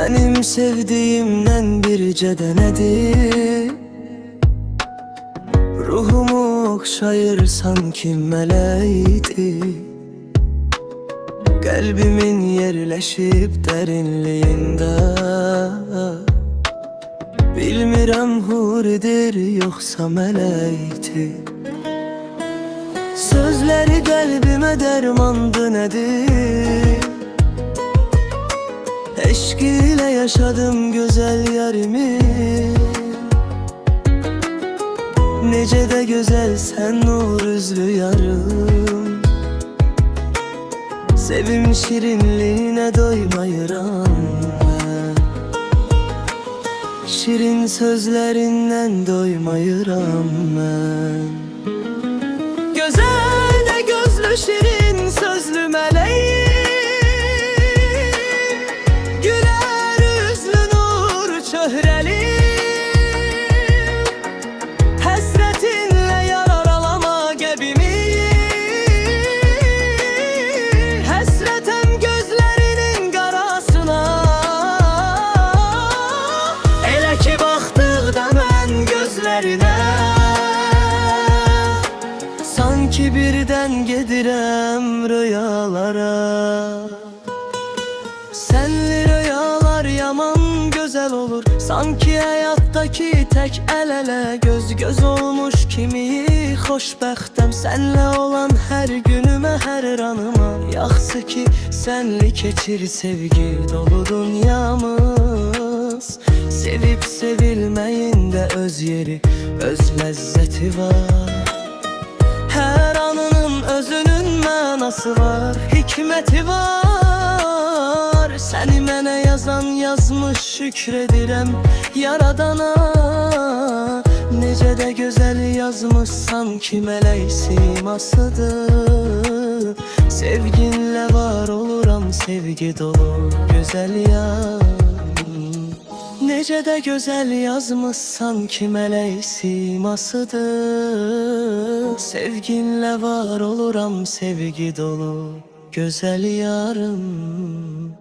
Benim sevdiğimden birce denedim. Ruhumu okşayır sanki meleğiydi. Kalbimin yerleşip derinliğinde. Bilmirəm huridir yoksa meleğiydi. Sözleri kalbime dermandı nedir? Eşk ile yaşadım güzel yarimi. Nece de güzel sen nur üzlü yarım. Sevim şirinliğine doymayıram ben. Şirin sözlerinden doymayıram ben. Güzel de gözlü şirin sözlü meleğim. Həsrətinlə yararalama qəbimi. Həsrətəm gözlərinin qarasına. Elə ki baxdıqda mən gözlərinə, sanki birdən gedirəm rüyalara. Senli rüyalar yaman güzel olur. Sanki hayattaki tek el ele, göz göz olmuş kimi xoşbəxtəm. Senle olan her günüme, her anıma. Yaxşı ki senli keçir sevgi dolu dünyamız. Sevip sevilmeyin de öz yeri, öz lezzeti var. Her anının özünün mənası var, hikmeti var. Səni mənə yazan yazmış, şükredirəm yaradana. Necə də gözəl yazmış, sanki mələk simasıdır. Sevginlə var oluram, sevgi dolu gözəl yarım. Necə də gözəl yazmış, sanki mələk simasıdır. Sevginlə var oluram, sevgi dolu gözəl yarım.